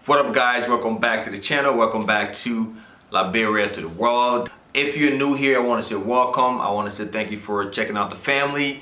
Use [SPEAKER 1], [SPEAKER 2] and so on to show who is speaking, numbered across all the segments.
[SPEAKER 1] What up, guys? Welcome back to the channel. Welcome back to Liberia to the world. If you're new here, I want to say welcome. I want to say thank you for checking out the family.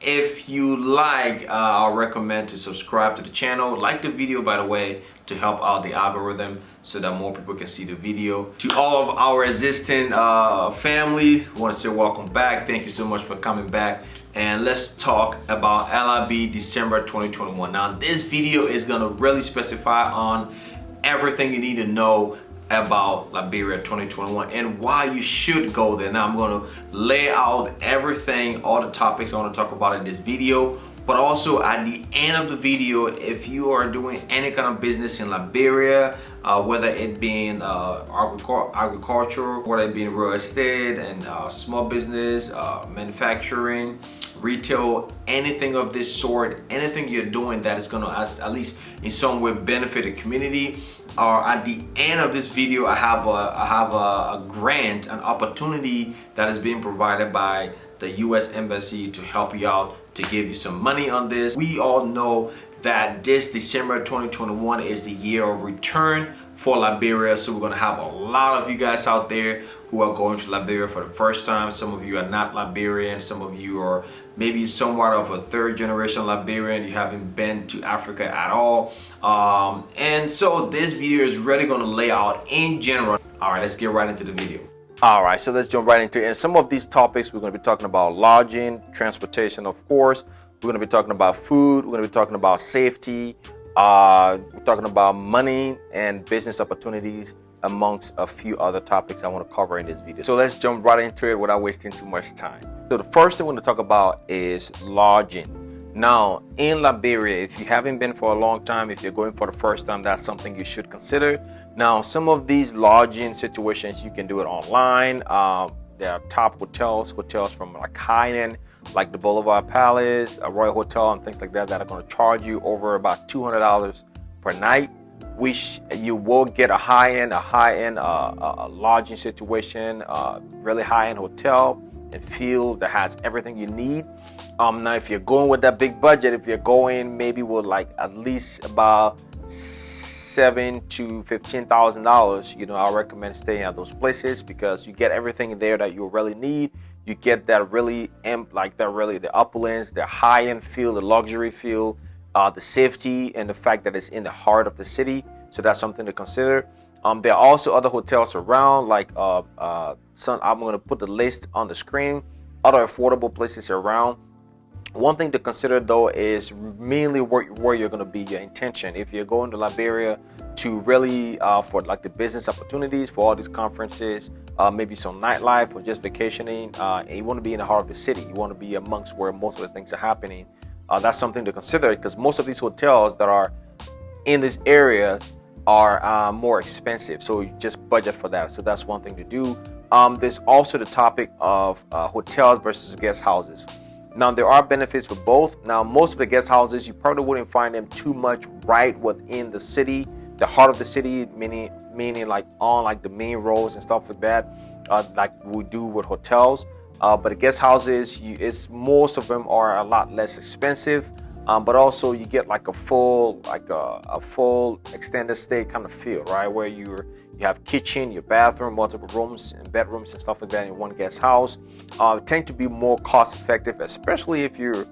[SPEAKER 1] If you like, I'll recommend to subscribe to the channel. Like the video, by the way, to help out the algorithm so that more people can see the video. To all of our existing family, I want to say welcome back. Thank you so much for coming back. And let's talk about LIB December 2021. Now, this video is going to really specify on everything you need to know about Liberia 2021 and why you should go there. Now, I'm going to lay out everything, all the topics I want to talk about in this video. But also at the end of the video, if you are doing any kind of business in Liberia, whether it being agriculture, whether it being real estate and small business, manufacturing, retail, anything of this sort, anything you're doing that is going to at least in some way benefit the community, or at the end of this video, I have a grant, an opportunity that is being provided by the U.S. Embassy to help you out, to give you some money on this. We all know that this December 2021 is the year of return for Liberia, so we're gonna have a lot of you guys out there who are going to Liberia for the first time. Some of you are not Liberian, some of you are maybe somewhat of a third generation Liberian. You haven't been to Africa at all. And so this video is really gonna lay out in general. All right, let's get right into the video. All right, so let's jump right into it. And some of these topics, we're going to be talking about lodging, transportation, of course. We're going to be talking about food. We're going to be talking about safety. We're talking about money and business opportunities, amongst a few other topics I want to cover in this video. So let's jump right into it without wasting too much time. So the first thing we're going to talk about is lodging. Now, in Liberia, if you haven't been for a long time, if you're going for the first time, that's something you should consider. Now, some of these lodging situations, you can do it online. There are top hotels from like high-end, like the Boulevard Palace, a Royal Hotel, and things like that are going to charge you over about $200 per night, which you will get a high-end lodging situation, really high-end hotel and feel that has everything you need. Now, if you're going with that big budget, if you're going maybe with like at least about $7,000 to $15,000, I recommend staying at those places because you get everything there that you really need. You get that really the opulence, the high-end feel, the luxury feel, the safety, and the fact that it's in the heart of the city. So that's something to consider. There are also other hotels around, like I'm going to put the list on the screen. Other affordable places around. One thing to consider though is mainly where you're going to be, your intention. If you're going to Liberia to really for like the business opportunities, for all these conferences, maybe some nightlife or just vacationing, and you want to be in the heart of the city, you want to be amongst where most of the things are happening, that's something to consider, because most of these hotels that are in this area are more expensive, so you just budget for that. So that's one thing to do. There's also the topic of hotels versus guest houses. Now, there are benefits for both. Now, most of the guest houses, you probably wouldn't find them too much right within the city, the heart of the city, meaning like on like the main roads and stuff like that, like we do with hotels. But the guest houses, most of them are a lot less expensive, but also you get like a full extended stay kind of feel, right? Where you have kitchen, your bathroom, multiple rooms and bedrooms and stuff like that in one guest house. Tend to be more cost effective, especially if you're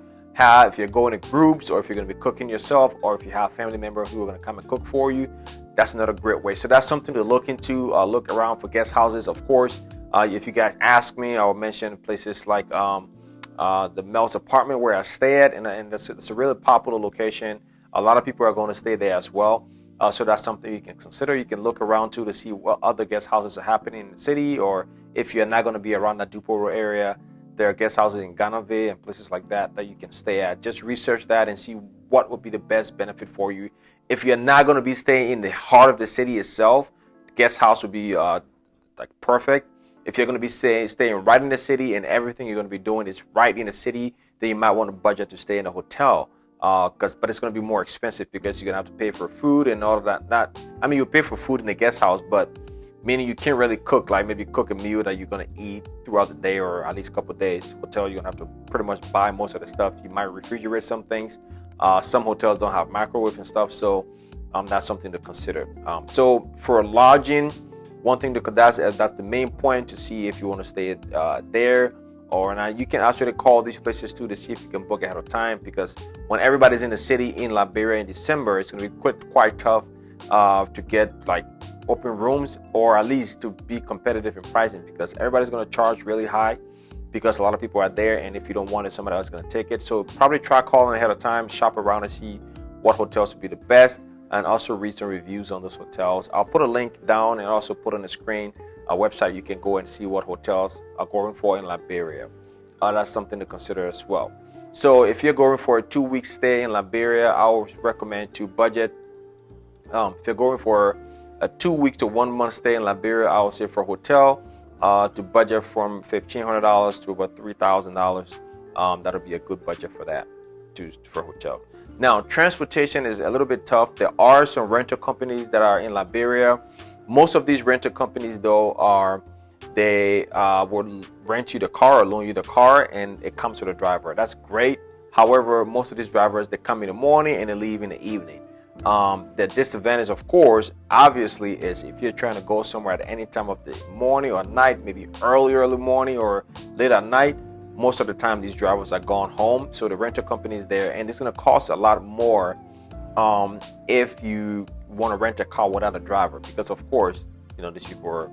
[SPEAKER 1] going in groups, or if you're going to be cooking yourself, or if you have family members who are going to come and cook for you. That's another great way. So that's something to look into. Look around for guest houses, of course. If you guys ask me, I'll mention places like the Mel's apartment where I stay at, and it's a really popular location. A lot of people are going to stay there as well. So that's something you can consider. You can look around to see what other guest houses are happening in the city, or if you're not going to be around that Duporo area, there are guest houses in Ganave and places like that you can stay at. Just research that and see what would be the best benefit for you. If you're not going to be staying in the heart of the city itself, the guest house would be like perfect. If you're going to be staying right in the city and everything you're going to be doing is right in the city, then you might want to budget to stay in a hotel. But it's going to be more expensive because you're going to have to pay for food and all of that. You pay for food in the guest house, but meaning you can't really cook, like maybe cook a meal that you're going to eat throughout the day or at least a couple of days. Hotel, you're going to have to pretty much buy most of the stuff. You might refrigerate some things. Some hotels don't have microwave and stuff, so that's something to consider. So for lodging, one thing that's the main point to see if you want to stay there or not. You can actually call these places too to see if you can book ahead of time, because when everybody's in the city in Liberia in December, it's going to be quite tough to get like open rooms, or at least to be competitive in pricing, because everybody's going to charge really high because a lot of people are there, and if you don't want it, somebody else is going to take it. So probably try calling ahead of time, shop around and see what hotels would be the best, and also read some reviews on those hotels. I'll put a link down and also put on the screen a website you can go and see what hotels are going for in Liberia. That's something to consider as well. So if you're going for a 2-week stay in Liberia, I would recommend to budget. If you're going for a 2-week to 1 month stay in Liberia, I would say for a hotel, to budget from $1,500 to about $3,000. That'll be a good budget for that, for hotel. Now, transportation is a little bit tough. There are some rental companies that are in Liberia. Most of these rental companies, though, will rent you the car or loan you the car, and it comes with a driver. That's great. However, most of these drivers, they come in the morning and they leave in the evening. The disadvantage, of course, obviously, is if you're trying to go somewhere at any time of the morning or night, maybe early morning or late at night, most of the time these drivers are gone home. So the rental company is there, and it's going to cost a lot more if you want to rent a car without a driver, because of course, these people are,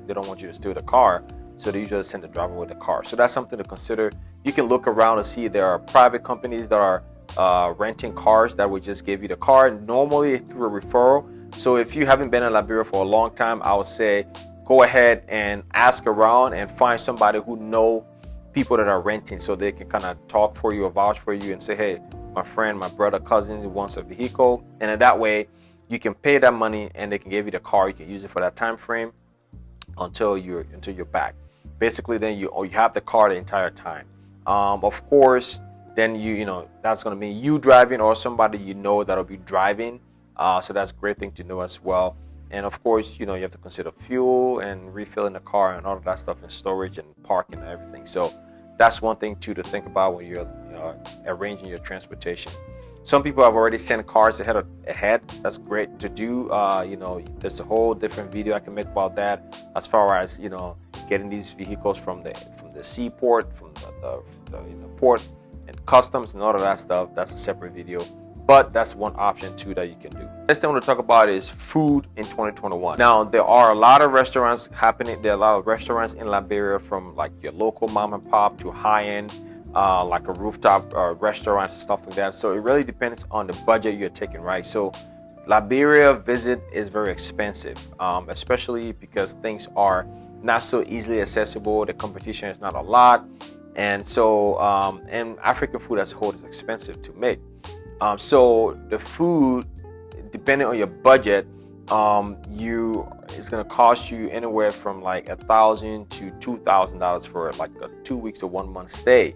[SPEAKER 1] they don't want you to steal the car, so they usually send the driver with the car. So that's something to consider. You can look around and see there are private companies that are renting cars that would just give you the car, normally through a referral. So if you haven't been in Liberia for a long time, I would say go ahead and ask around and find somebody who know people that are renting, so they can kind of talk for you or vouch for you and say, hey, my friend, my brother, cousin wants a vehicle, and in that way you can pay that money and they can give you the car. You can use it for that time frame until you're back. Basically, then you have the car the entire time. Of course, then that's going to mean you driving or somebody that'll be driving. So that's a great thing to know as well. And of course, you have to consider fuel and refilling the car and all of that stuff, and storage and parking and everything. So that's one thing too to think about when you're arranging your transportation. Some people have already sent cars ahead. That's great to do. There's a whole different video I can make about that, as far as getting these vehicles from the seaport, from the port, and customs and all of that stuff. That's a separate video, but that's one option too that you can do. Next thing I want to talk about is food in 2021. Now, there are a lot of restaurants happening. There are a lot of restaurants in Liberia, from like your local mom and pop to high-end, like a rooftop restaurants and stuff like that. So it really depends on the budget you're taking, right? So Liberia visit is very expensive, especially because things are not so easily accessible. The competition is not a lot. And so, and African food as a whole is expensive to make. So the food, depending on your budget, it's going to cost you anywhere from like $1,000 to $2,000 for like a 2 weeks to 1 month stay.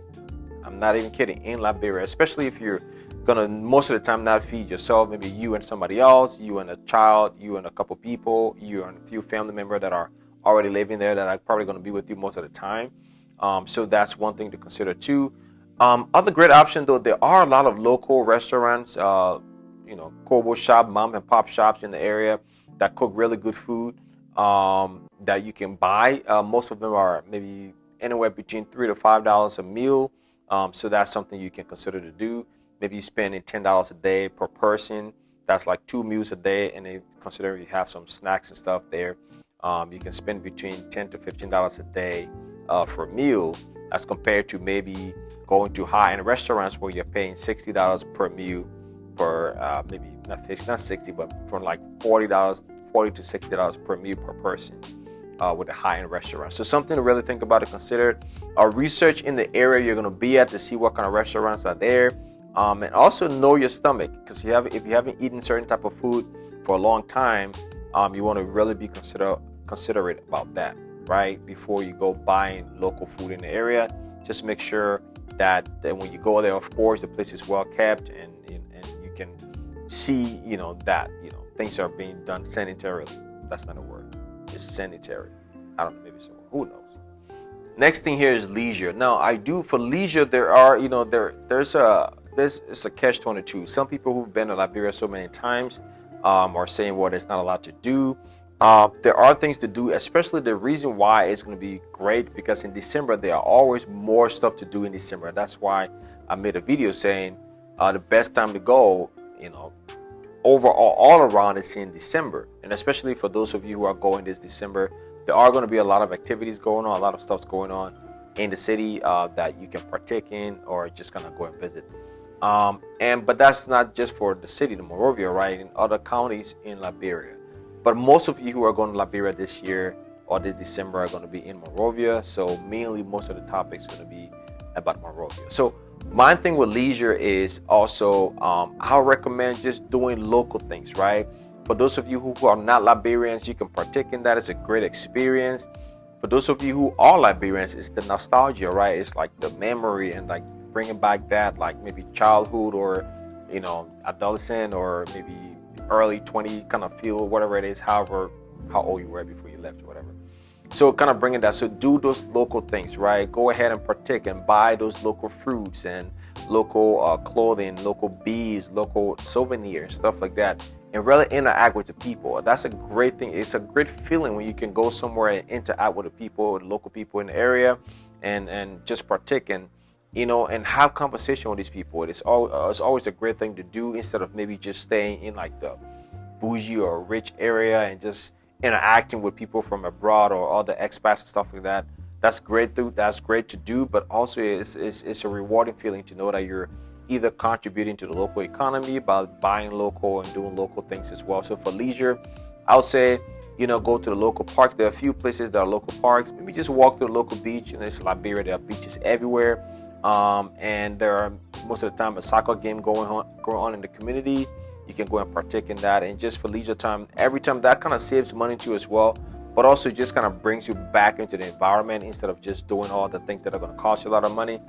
[SPEAKER 1] I'm not even kidding, in Liberia, especially if you're gonna most of the time not feed yourself, maybe you and somebody else, you and a child, you and a couple people, you and a few family members that are already living there that are probably going to be with you most of the time. So that's one thing to consider too. Other great option though, there are a lot of local restaurants, Kobo shop, mom and pop shops in the area that cook really good food that you can buy. Most of them are maybe anywhere between $3 to $5 a meal. So that's something you can consider to do. Maybe you spending $10 a day per person. That's like 2 meals a day, and then consider you have some snacks and stuff there. You can spend between $10 to $15 a day for a meal, as compared to maybe going to high-end restaurants where you're paying $60 per meal, for maybe not 60, but from like $40 to $60 per meal per person with a high-end restaurant. So something to really think about and consider. Research in the area you're going to be at to see what kind of restaurants are there, and also know your stomach, because if you haven't eaten certain type of food for a long time, you want to really be considerate about that, right? Before you go buying local food in the area, just make sure that when you go there, of course, the place is well kept, and you can see, that things are being done sanitarily. That's not a word. It's sanitary. I don't know, maybe it's a word. Who knows? Next thing here is leisure. Now, for leisure, there are, it's a catch-22. Some people who've been to Liberia so many times,
[SPEAKER 2] or saying what it's not allowed to do. There are things to do, especially the reason why it's going to be great because in December there are always more stuff to do in December. That's why I made a video saying the best time to go, overall all around is in December. And especially for those of you who are going this December, there are going to be a lot of activities going on, a lot of stuff's going on in the city that you can partake in or just kind of go and visit. But that's not just for the city, the Monrovia, right? In other counties in Liberia. But most of you who are going to Liberia this year or this December are going to be in Monrovia. So mainly most of the topics are going to be about Monrovia. So my thing with leisure is also I'll recommend just doing local things, right? For those of you who are not Liberians, you can partake in that. It's a great experience. For those of you who are Liberians, it's the nostalgia, right? It's like the memory and like bringing back that like maybe childhood or adolescent or maybe early 20 kind of feel, whatever it is, however how old you were before you left or whatever. So kind of bringing that. So do those local things, right? Go ahead and partake and buy those local fruits and local clothing, local beads, local souvenirs, stuff like that, and really interact with the people. That's a great thing. It's a great feeling when you can go somewhere and interact with the people, the local people in the area, and just partake and and have conversation with these people. It's always a great thing to do instead of maybe just staying in like the bougie or rich area and just interacting with people from abroad or all the expats and stuff like that. That's great to do, but also it's a rewarding feeling to know that you're either contributing to the local economy by buying local and doing local things as well. So for leisure, I would say go to the local parks. There are a few places that are local parks. Maybe just walk to the local beach. It's Liberia. There are beaches everywhere, and there are most of the time a soccer game going on in the community. You can go and partake in that, and just for leisure time, every time that kind of saves money too as well, but also just kind of brings you back into the environment instead of just doing all the things that are going to cost you a lot of money,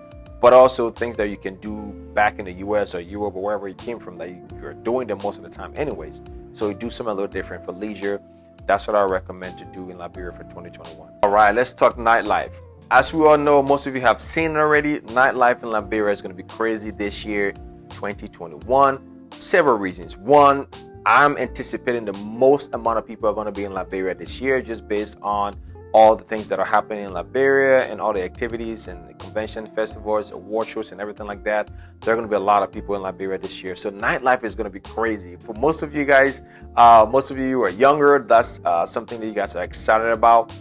[SPEAKER 2] but also things that you can do back in the US or Europe or wherever you came from that you're doing them most of the time anyways. So you do something a little different for leisure. That's what I recommend to do in Liberia for 2021. All right, let's talk nightlife. As we all know, most of you have seen it already, nightlife in Liberia is going to be crazy this year, 2021. Several reasons. One, I'm anticipating the most amount of people are going to be in Liberia this year just based on all the things that are happening in Liberia and all the activities and the convention, festivals, award shows and everything like that. There are going to be a lot of people in Liberia this year. So nightlife is going to be crazy. For most of you guys, most of you who are younger, that's something that you guys are excited about.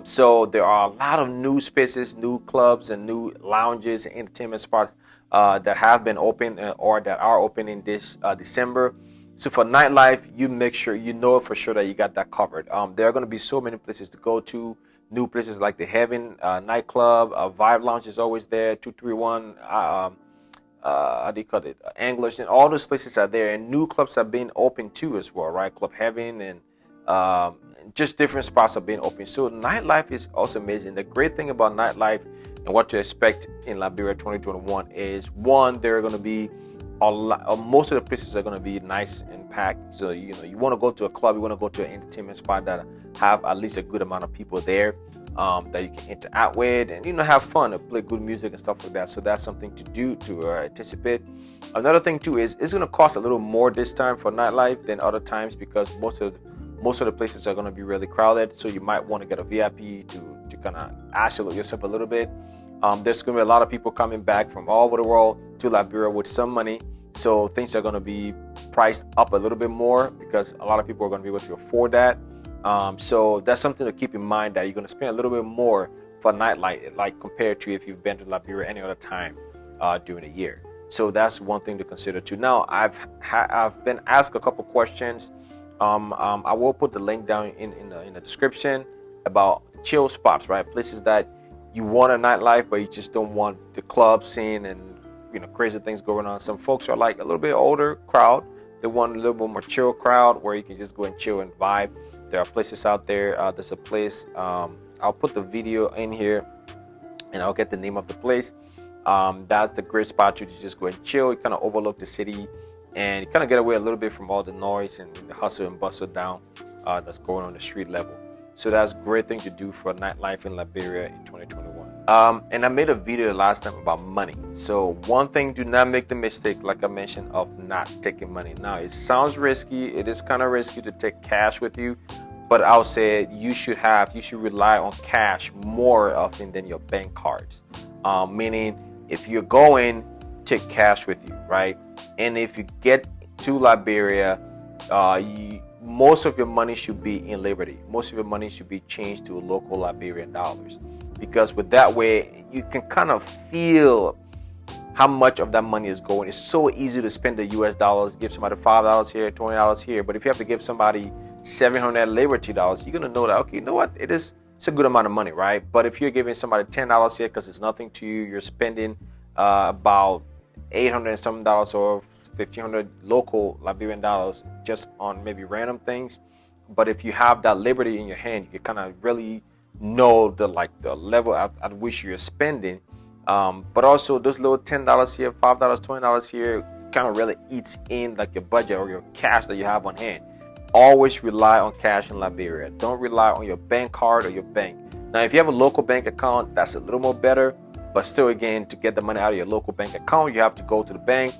[SPEAKER 2] So there are a lot of new spaces, new clubs and new lounges and entertainment spots that have been open or that are opening this December. So for nightlife, you make sure for sure that you got that covered. There are going to be so many places to go to. New places like the Heaven nightclub, Vibe Lounge is always there. 231, how do you call it? Anglers, and all those places are there. And new clubs are being open too as well, right? Club Heaven and just different spots are being open. So nightlife is also amazing. The great thing about nightlife and what to expect in Liberia 2021 is one, there are going to be most of the places are going to be nice and packed. So you want to go to a club, you want to go to an entertainment spot that have at least a good amount of people there that you can interact with and have fun and play good music and stuff like that. So that's something to do to anticipate. Another thing too is it's going to cost a little more this time for nightlife than other times because most of the places are going to be really crowded. So you might want to get a VIP to kind of isolate yourself a little bit. There's going to be a lot of people coming back from all over the world to Liberia with some money. So things are going to be priced up a little bit more because a lot of people are going to be able to afford that. So that's something to keep in mind, that you're going to spend a little bit more for nightlife, like compared to if you've been to Liberia any other time during the year. So that's one thing to consider too. Now, I've been asked a couple questions. I will put the link down in the description about chill spots, right? Places that you want a nightlife, but you just don't want the club scene and crazy things going on. Some folks are like a little bit older crowd. They want a little bit more chill crowd where you can just go and chill and vibe. There are places out there. There's a place. I'll put the video in here, and I'll get the name of the place. That's the great spot to just go and chill. You kind of overlook the city, and you kind of get away a little bit from all the noise and the hustle and bustle down that's going on the street level. So that's a great thing to do for nightlife in Liberia in 2021. And I made a video last time about money. So one thing, do not make the mistake, like I mentioned, of not taking money. Now, it sounds risky. It is kind of risky to take cash with you, but I'll say you should rely on cash more often than your bank cards. Meaning, if you're going, take cash with you, right? And if you get to Liberia, most of your money should be in Liberty. Most of your money should be changed to local Liberian dollars. Because with that way, you can kind of feel how much of that money is going. It's so easy to spend the US dollars, give somebody $5 here, $20 here. But if you have to give somebody 700 Liberty dollars, you're going to know that, okay, you know what? It's a good amount of money, right? But if you're giving somebody $10 here because it's nothing to you, you're spending about $800 and something dollars or $1,500 local Liberian dollars just on maybe random things. But if you have that Liberty in your hand, you can kind of really know the level at which you're spending, but also those little $10 here, $5, $20 here kind of really eats in like your budget or your cash that you have on hand. Always rely on cash in Liberia. Don't rely on your bank card or your bank. Now, if you have a local bank account, that's a little more better, but still, again, to get the money out of your local bank account, you have to go to the bank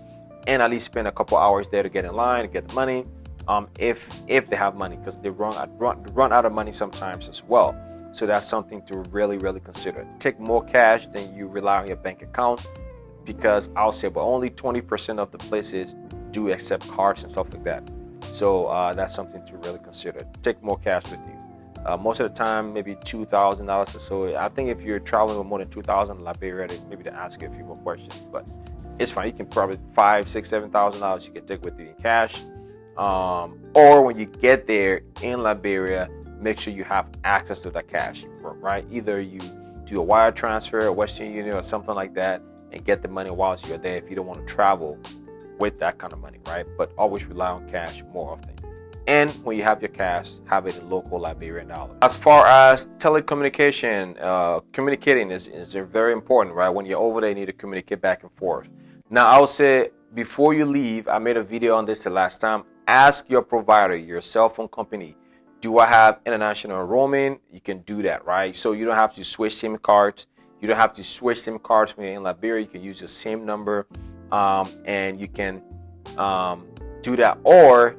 [SPEAKER 2] and at least spend a couple hours there to get in line to get the money, if they have money, because they run out of money sometimes as well. So that's something to really, really consider. Take more cash than you rely on your bank account, because I'll say, but only 20% of the places do accept cards and stuff like that. So that's something to really consider. Take more cash with you. Most of the time, maybe $2,000 or so. I think if you're traveling with more than $2,000 in Liberia, maybe to ask you a few more questions, but it's fine. You can probably $5,000, $6,000, $7,000 you can take with you in cash. Or when you get there in Liberia, make sure you have access to that cash, right? Either you do a wire transfer, a Western Union, or something like that, and get the money whilst you're there if you don't want to travel with that kind of money, right? But always rely on cash more often. And when you have your cash, have it in local Liberian dollars. As far as telecommunication, communicating is very important, right? When you're over there, you need to communicate back and forth. Now, I would say before you leave, I made a video on this the last time. Ask your provider, your cell phone company, do I have international roaming? You can do that, right? So you don't have to switch SIM cards. You don't have to switch SIM cards when you're in Liberia. You can use the same number, and you can do that. Or,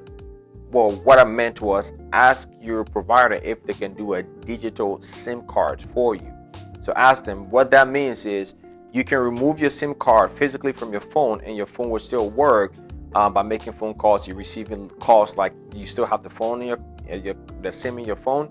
[SPEAKER 2] well, what I meant was ask your provider if they can do a digital SIM card for you. So ask them. What that means is you can remove your SIM card physically from your phone, and your phone will still work by making phone calls. You're receiving calls like you still have the phone in the SIM in your phone.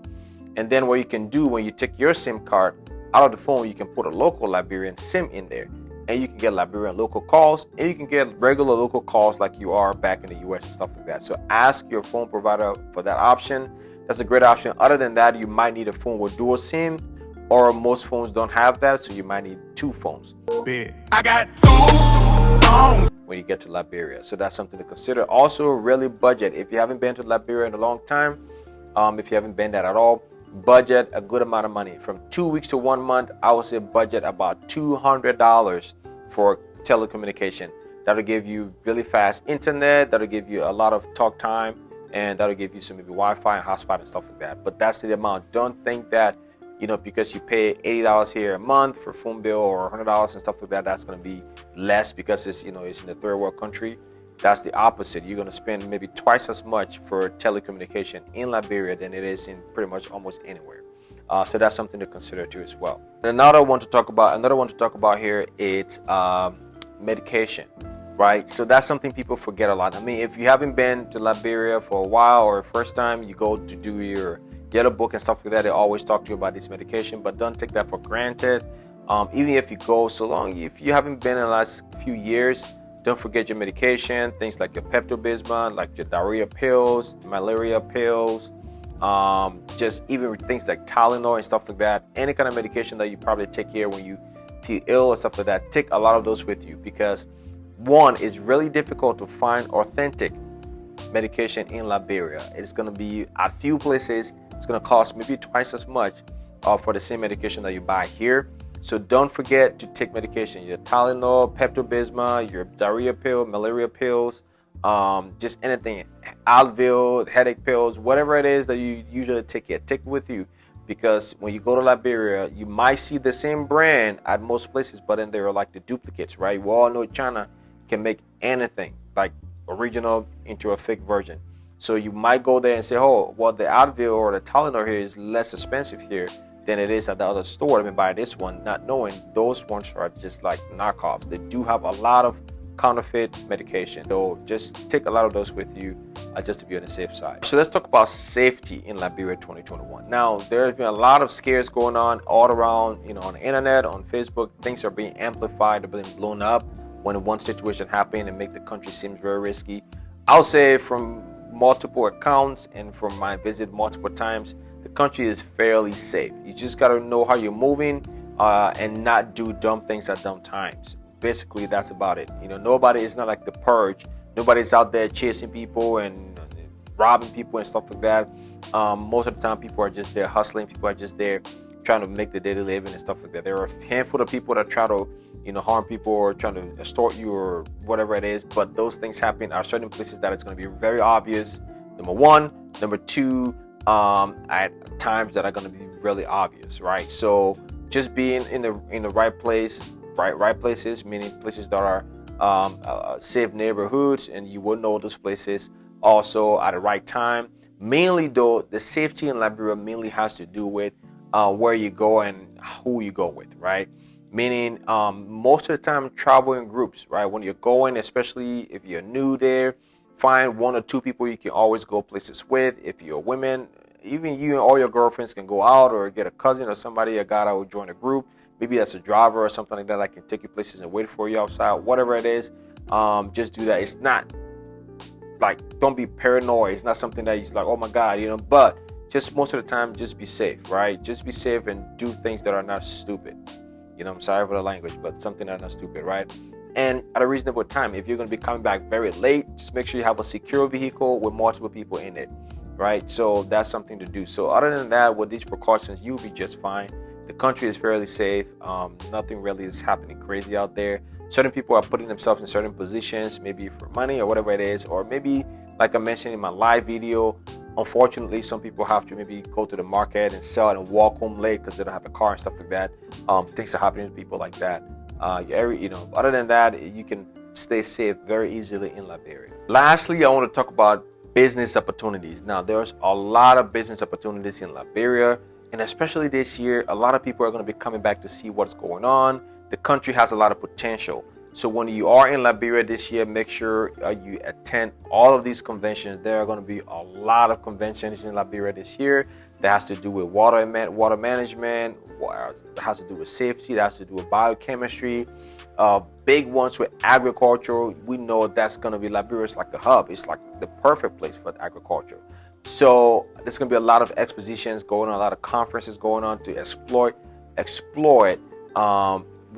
[SPEAKER 2] And then what you can do when you take your SIM card out of the phone, you can put a local Liberian SIM in there, and you can get Liberian local calls, and you can get regular local calls like you are back in the US and stuff like that. So ask your phone provider for that option. That's a great option. Other than that, you might need a phone with dual SIM, or most phones don't have that, so you might need two phones. I got two phones when you get to Liberia. So that's something to consider. Also, really budget. If you haven't been to Liberia in a long time, if you haven't been there at all, budget a good amount of money. From 2 weeks to 1 month, I would say budget about $200 for telecommunication. That'll give you really fast internet, that'll give you a lot of talk time, and that'll give you some maybe Wi-Fi and hotspot and stuff like that. But that's the amount. Don't think that, because you pay $80 here a month for phone bill or $100 and stuff like that, that's going to be less because it's in a third world country. That's the opposite. You're going to spend maybe twice as much for telecommunication in Liberia than it is in pretty much almost anywhere. So that's something to consider too as well. Another one to talk about here is medication, right? So that's something people forget a lot. I mean, if you haven't been to Liberia for a while or first time you go to do your yellow book and stuff like that, they always talk to you about this medication, but don't take that for granted. Even if you go so long, if you haven't been in the last few years, don't forget your medication, things like your Pepto-Bismol, like your diarrhea pills, malaria pills, just even things like Tylenol and stuff like that. Any kind of medication that you probably take here when you feel ill or stuff like that, take a lot of those with you, because one, it's really difficult to find authentic medication in Liberia. It's going to be at few places. It's going to cost maybe twice as much for the same medication that you buy here. So don't forget to take medication, your Tylenol, Pepto-Bismol, your diarrhea pill, malaria pills, just anything, Advil, headache pills, whatever it is that you usually take it with you, because when you go to Liberia, you might see the same brand at most places, but then they're like the duplicates, right? We all know China can make anything like original into a fake version. So you might go there and say, oh, well, the Advil or the Tylenol here is less expensive here than it is at the other store. Let me buy this one, not knowing those ones are just like knockoffs. They do have a lot of counterfeit medication. So just take a lot of those with you just to be on the safe side. So let's talk about safety in Liberia 2021. Now, there's been a lot of scares going on all around, on the internet, on Facebook. Things are being amplified, they're being blown up when one situation happened and make the country seem very risky. I'll say from multiple accounts and from my visit multiple times, the country is fairly safe. You just got to know how you're moving and not do dumb things at dumb times. Basically, that's about it. Nobody is not like the purge. Nobody's out there chasing people and robbing people and stuff like that. Most of the time, people are just there hustling. People are just there trying to make the daily living and stuff like that. There are a handful of people that try to, harm people or trying to extort you or whatever it is. But those things happen at certain places that it's going to be very obvious. Number one. Number two, at times that are going to be really obvious, right? So just being in the right place, right places, meaning places that are safe neighborhoods, and you will know those places also at the right time. Mainly though, the safety in Liberia mainly has to do with where you go and who you go with, right? Meaning most of the time travel in groups, right? When you're going, especially if you're new there, find one or two people you can always go places with. If you're women, even you and all your girlfriends can go out, or get a cousin or somebody, a guy that will join a group. Maybe that's a driver or something like that that can take you places and wait for you outside. Whatever it is, just do that. It's not like, don't be paranoid. It's not something that you're like, oh my God, but just most of the time, just be safe, right? Just be safe and do things that are not stupid. I'm sorry for the language, but something that's not stupid, right? And at a reasonable time. If you're going to be coming back very late, just make sure you have a secure vehicle with multiple people in it, right? So that's something to do. So other than that, with these precautions, you'll be just fine. The country is fairly safe. Nothing really is happening crazy out there. Certain people are putting themselves in certain positions, maybe for money or whatever it is, or maybe, like I mentioned in my live video, unfortunately, some people have to maybe go to the market and sell and walk home late because they don't have a car and stuff like that. Things are happening to people like that. Other than that, you can stay safe very easily in Liberia. Lastly, I want to talk about business opportunities. Now, there's a lot of business opportunities in Liberia, and especially this year, a lot of people are going to be coming back to see what's going on. The country has a lot of potential. So when you are in Liberia this year, make sure you attend all of these conventions. There are going to be a lot of conventions in Liberia this year that has to do with water management, that has to do with safety, that has to do with biochemistry. Big ones with agriculture. We know that's going to be, Liberia is like a hub. It's like the perfect place for agriculture. So there's going to be a lot of expositions going on, a lot of conferences going on to exploit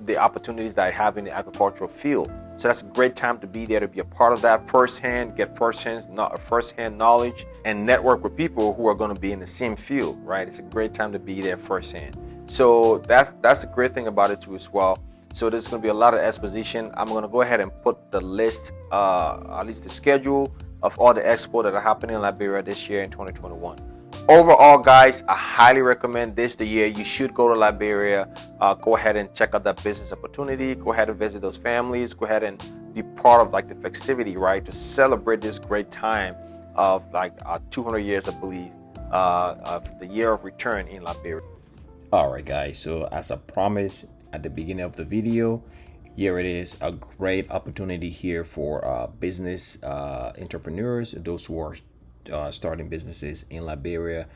[SPEAKER 2] the opportunities that I have in the agricultural field. So that's a great time to be there, to be a part of that firsthand, get firsthand knowledge and network with people who are going to be in the same field, right? It's a great time to be there firsthand. So that's a great thing about it too as well. So there's going to be a lot of exposition. I'm going to go ahead and put the list, at least the schedule of all the expo that are happening in Liberia this year in 2021. Overall, guys, I highly recommend this the year. You should go to Liberia. Go ahead and check out that business opportunity. Go ahead and visit those families. Go ahead and be part of like the festivity, right? To celebrate this great time of like 200 years, I believe, of the year of return in Liberia.
[SPEAKER 3] All right, guys. So as I promised at the beginning of the video, here it is, a great opportunity here for business entrepreneurs, those who are starting businesses in Liberia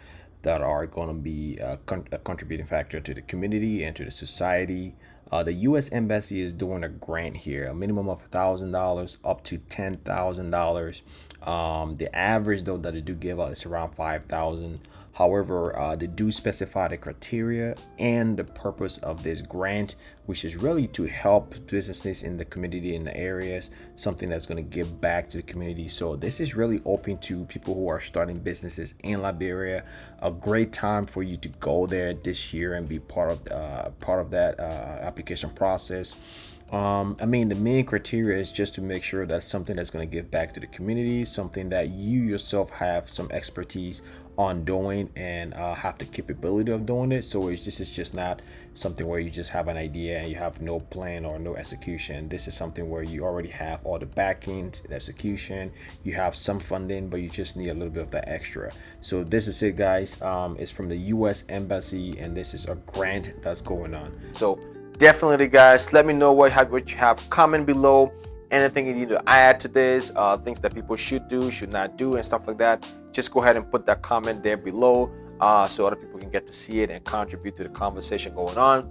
[SPEAKER 3] that are going to be a contributing factor to the community and to the society. The U.S. Embassy is doing a grant here, a minimum of $1,000 up to $10,000. The average though that they do give out is around $5,000. However, they do specify the criteria and the purpose of this grant, which is really to help businesses in the community, in the areas, something that's going to give back to the community. So this is really open to people who are starting businesses in Liberia. A great time for you to go there this year and be part of that application process. I mean, the main criteria is just to make sure that's something that's going to give back to the community, something that you yourself have some expertise on doing and have the capability of doing it. So it's just not something where you just have an idea and you have no plan or no execution. This is something where you already have all the backing, the execution, you have some funding, but you just need a little bit of that extra. So this is it, guys. It's from the US Embassy, and this is a grant that's going on.
[SPEAKER 2] So definitely, guys, let me know what you have. Comment below anything you need to add to this, things that people should do, should not do, and stuff like that. Just go ahead and put that comment there below, so other people can get to see it and contribute to the conversation going on.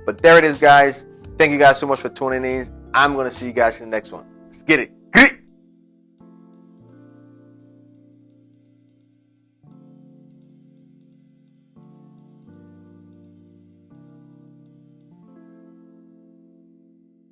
[SPEAKER 2] But there it is, guys. Thank you guys so much for tuning in. I'm going to see you guys in the next one. Let's get it.